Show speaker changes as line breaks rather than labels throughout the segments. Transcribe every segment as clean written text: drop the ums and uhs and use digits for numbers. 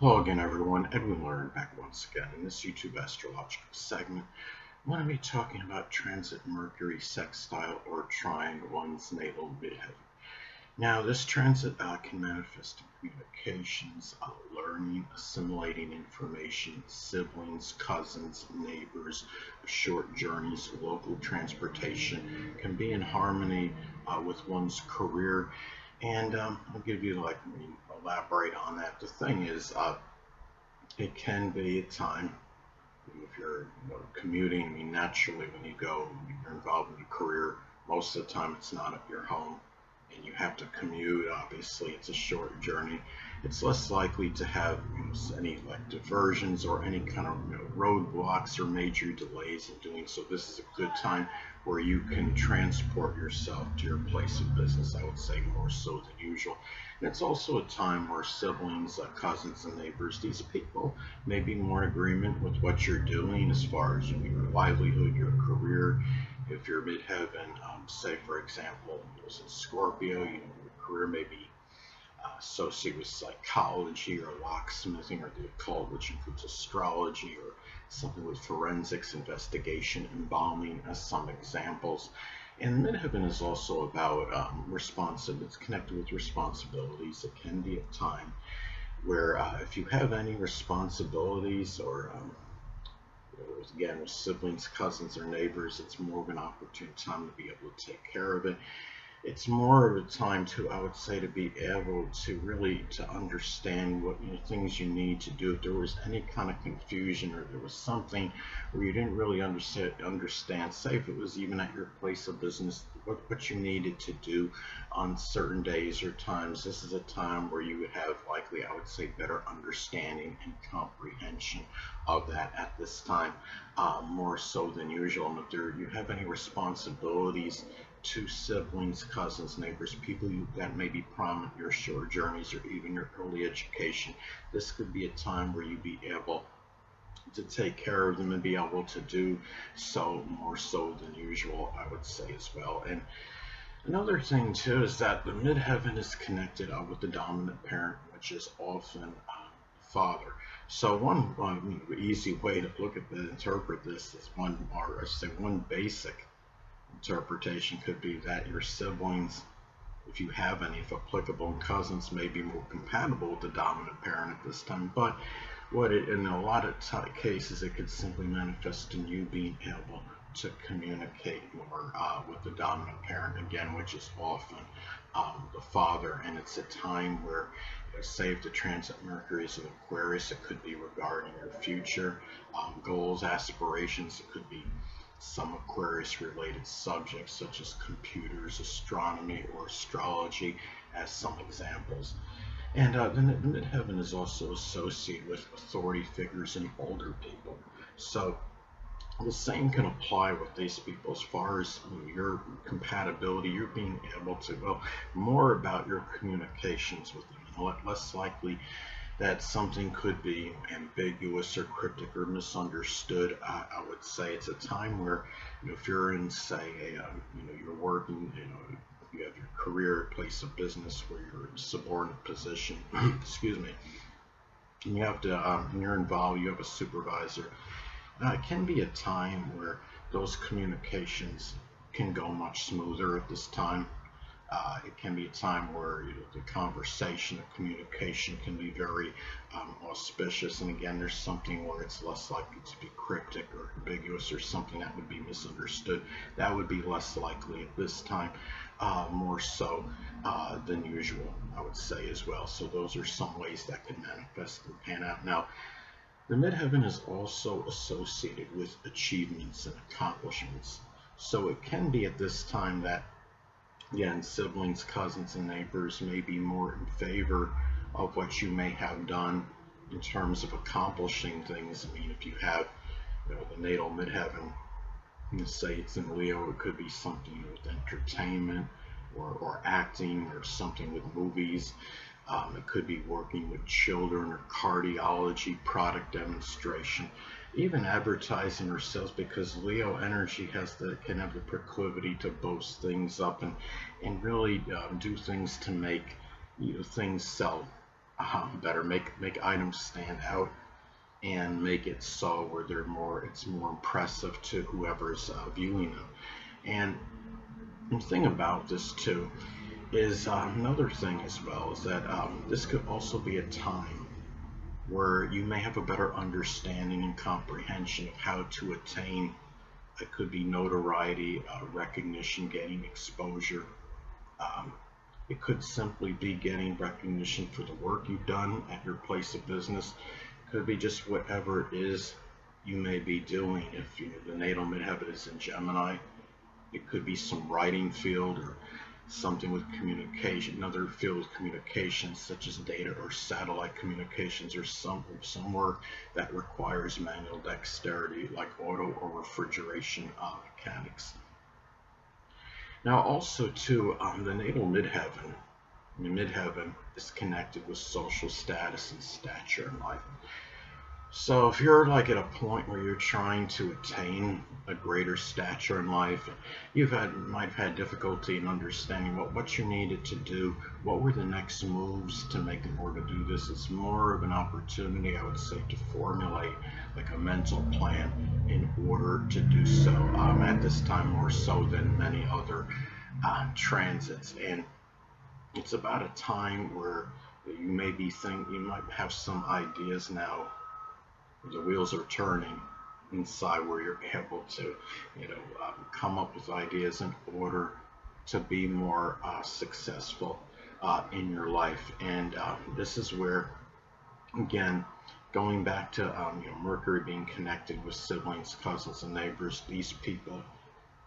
Hello again, everyone. Edwin Learnard back once again in this YouTube astrological segment. I'm going to be talking about transit Mercury Sextile or Trine one's natal midheaven. Now, this transit can manifest in communications, learning, assimilating information, siblings, cousins, neighbors, short journeys, local transportation, can be in harmony with one's career. And I'll give you elaborate on that. The thing is, it can be a time if you're commuting. I mean, naturally, when you're involved in a career, most of the time it's not at your home, and you have to commute. Obviously, it's a short journey. It's less likely to have any diversions or any kind of roadblocks or major delays in doing so. This is a good time where you can transport yourself to your place of business. I would say more so than usual. And it's also a time where siblings, cousins, and neighbors, these people may be more in agreement with what you're doing as far as your livelihood, your career. If you're midheaven, say for example, it was in Scorpio, your career may be associated with psychology or locksmithing or the occult, which includes astrology or something with forensics, investigation, embalming as some examples. And midheaven is also about it's connected with responsibilities. It can be a time where if you have any responsibilities or again with siblings, cousins, or neighbors, it's more of an opportune time to be able to take care of it. It's more of a time I would say, to be able to really to understand what things you need to do. If there was any kind of confusion or there was something where you didn't really understand, say if it was even at your place of business, what you needed to do on certain days or times, this is a time where you would have likely, I would say, better understanding and comprehension of that at this time, more so than usual. And if you have any responsibilities to siblings, cousins, neighbors, people that may be prominent in your short journeys or even your early education, this could be a time where you'd be able to take care of them and be able to do so more so than usual, I would say as well. And another thing too is that the midheaven is connected with the dominant parent, which is often father. So one easy way to interpret this is one basic interpretation could be that your siblings, if you have any, if applicable, and cousins may be more compatible with the dominant parent at this time. But in a lot of cases, it could simply manifest in you being able to communicate more with the dominant parent again, which is often the father. And it's a time where, say if the transit Mercury is in Aquarius, it could be regarding your future goals, aspirations. It could be some Aquarius related subjects such as computers, astronomy, or astrology as some examples. And the midheaven is also associated with authority figures and older people. So the same can apply with these people as far as your compatibility. You're being able to, more about your communications with them, and less likely that something could be ambiguous or cryptic or misunderstood. I would say it's a time where, if you're in, say, you're working, you have your career, place of business where you're in a subordinate position, excuse me, and you have to, you're involved, you have a supervisor. It can be a time where those communications can go much smoother at this time. It can be a time where the conversation, the communication can be very auspicious. And again, there's something where it's less likely to be cryptic or ambiguous or something that would be misunderstood. That would be less likely at this time, more so than usual, I would say as well. So those are some ways that can manifest and pan out. Now, the midheaven is also associated with achievements and accomplishments. So it can be at this time that, again, siblings, cousins, and neighbors may be more in favor of what you may have done in terms of accomplishing things. I mean, if you have the natal midheaven, say it's in Leo, it could be something with entertainment or acting or something with movies. It could be working with children or cardiology, product demonstration, even advertising or sales, because Leo energy can have the proclivity to boast things up and really do things to make things sell better, make items stand out, and make it so where it's more impressive to whoever's viewing them. And the thing about this too is another thing as well is that this could also be a time where you may have a better understanding and comprehension of how to attain. It could be notoriety, recognition, getting exposure. Um, it could simply be getting recognition for the work you've done at your place of business. It could be just whatever it is you may be doing. If the natal midheaven is in Gemini, it could be some writing field or something with communication, another field with communications such as data or satellite communications, or some work that requires manual dexterity like auto or refrigeration mechanics. Now also too, the natal midheaven, the midheaven is connected with social status and stature in life. So if you're like at a point where you're trying to attain a greater stature in life, might have had difficulty in understanding what you needed to do, what were the next moves to make in order to do this. It's more of an opportunity, I would say, to formulate like a mental plan in order to do so at this time, more so than many other transits. And it's about a time where you might have some ideas now. The wheels are turning inside where you're able to, come up with ideas in order to be more successful in your life. And this is where, again, going back to Mercury being connected with siblings, cousins, and neighbors, these people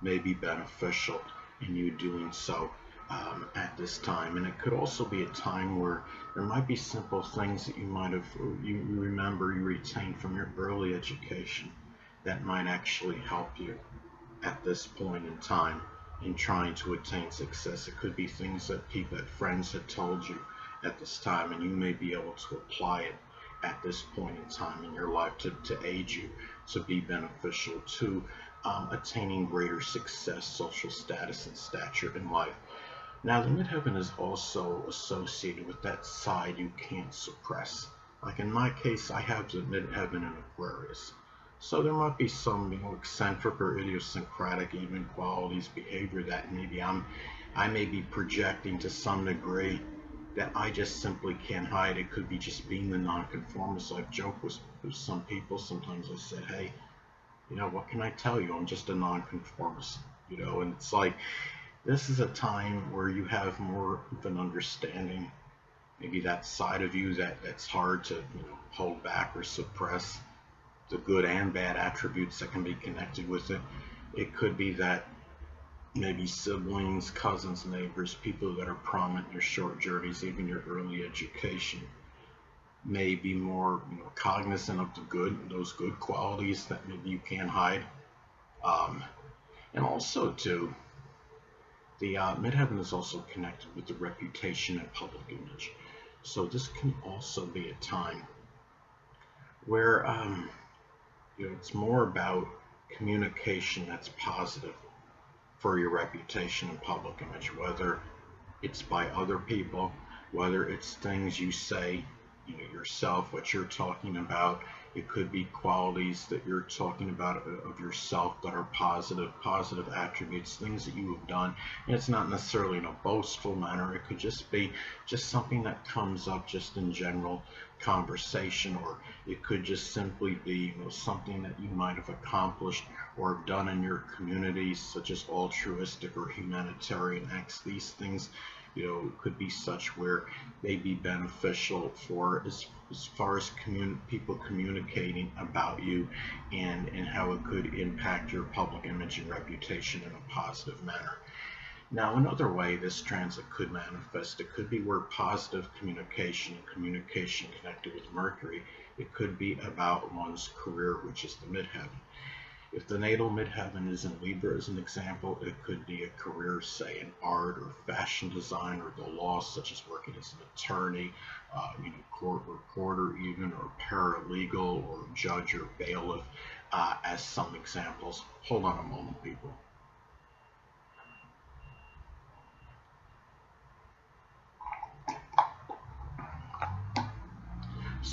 may be beneficial in you doing so at this time. And it could also be a time where there might be simple things that you remember, you retained from your early education that might actually help you at this point in time in trying to attain success. It could be things that friends had told you at this time, and you may be able to apply it at this point in time in your life to aid you to be beneficial to attaining greater success, social status, and stature in life. Now, the midheaven is also associated with that side you can't suppress. Like in my case, I have the midheaven in Aquarius. So there might be some eccentric or idiosyncratic even qualities, behavior that I may be projecting to some degree that I just simply can't hide. It could be just being the nonconformist. I've joked with some people. Sometimes I said, hey, what can I tell you? I'm just a nonconformist, and it's like, this is a time where you have more of an understanding, maybe that side of you that's hard to hold back or suppress, the good and bad attributes that can be connected with it. It could be that maybe siblings, cousins, neighbors, people that are prominent in your short journeys, even your early education, may be more cognizant of those good qualities that maybe you can't hide. And also too, the midheaven is also connected with the reputation and public image. So this can also be a time where it's more about communication that's positive for your reputation and public image, whether it's by other people, whether it's things you say yourself, what you're talking about. It could be qualities that you're talking about of yourself that are positive attributes, things that you have done. And it's not necessarily in a boastful manner. It could just be just something that comes up just in general conversation, or it could just simply be something that you might have accomplished or have done in your community, such as altruistic or humanitarian acts. These things could be such where they be beneficial for as far as people communicating about you, and how it could impact your public image and reputation in a positive manner. Now, another way this transit could manifest, it could be where positive communication and communication connected with Mercury, it could be about one's career, which is the midheaven. If the natal midheaven is in Libra, as an example, it could be a career, say, in art or fashion design or the law, such as working as an attorney, court reporter even, or paralegal, or judge or bailiff, as some examples. Hold on a moment, people.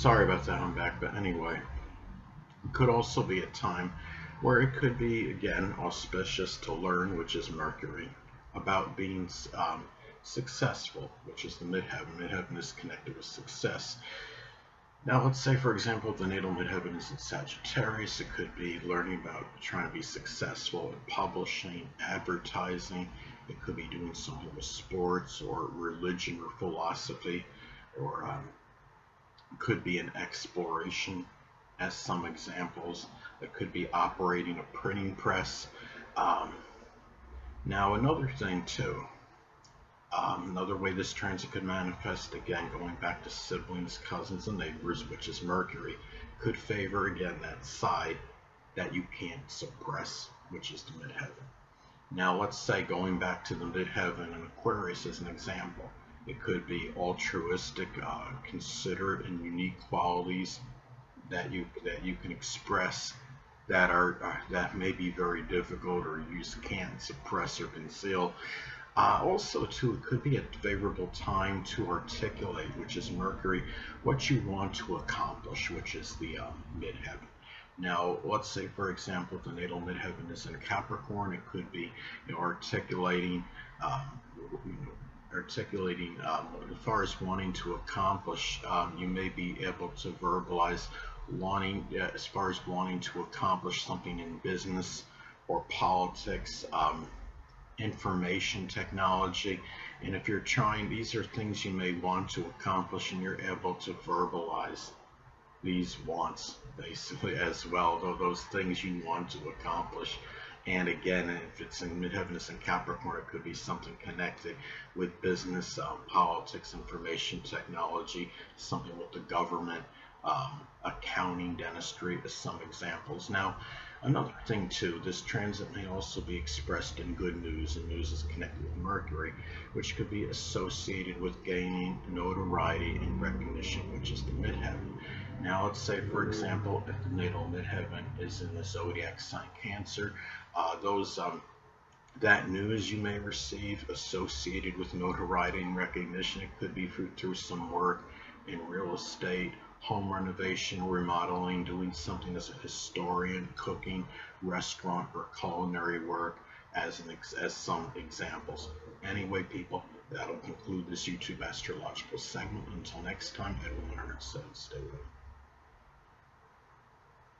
Sorry about that, I'm back. But anyway, it could also be a time where it could be, again, auspicious to learn, which is Mercury, about being successful, which is the midheaven. Midheaven is connected with success. Now, let's say, for example, the natal midheaven is in Sagittarius. It could be learning about trying to be successful in publishing, advertising. It could be doing something with sports or religion or philosophy, or could be an exploration, as some examples. It could be operating a printing press. Um, Now, another thing too, another way this transit could manifest, again, going back to siblings, cousins, and neighbors, which is Mercury, could favor, again, that side that you can't suppress, which is the midheaven. Now, let's say, going back to the midheaven and Aquarius as an example, it could be altruistic, considerate, and unique qualities that you can express that may be very difficult or you just can't suppress or conceal. Also, too, it could be a favorable time to articulate, which is Mercury, what you want to accomplish, which is the midheaven. Now, let's say, for example, the natal midheaven is in Capricorn. It could be, articulating, um, as far as wanting to accomplish. You may be able to verbalize wanting, as far as wanting to accomplish something in business or politics. Information technology, and if you're trying, these are things you may want to accomplish, and you're able to verbalize these wants basically as well, though those things you want to accomplish. And again, if it's in midheaven, it's in Capricorn, it could be something connected with business, politics, information technology, something with the government, accounting, dentistry, as some examples. Now, another thing too, this transit may also be expressed in good news, and news is connected with Mercury, which could be associated with gaining notoriety and recognition, which is the midheaven. Now, let's say, for example, if the natal midheaven is in the zodiac sign Cancer, those that news you may receive associated with notoriety and recognition, it could be through some work in real estate, home renovation, remodeling, doing something as a historian, cooking, restaurant, or culinary work, as some examples. Anyway, people, that'll conclude this YouTube astrological segment. Until next time, Edwin Learnard said, stay well.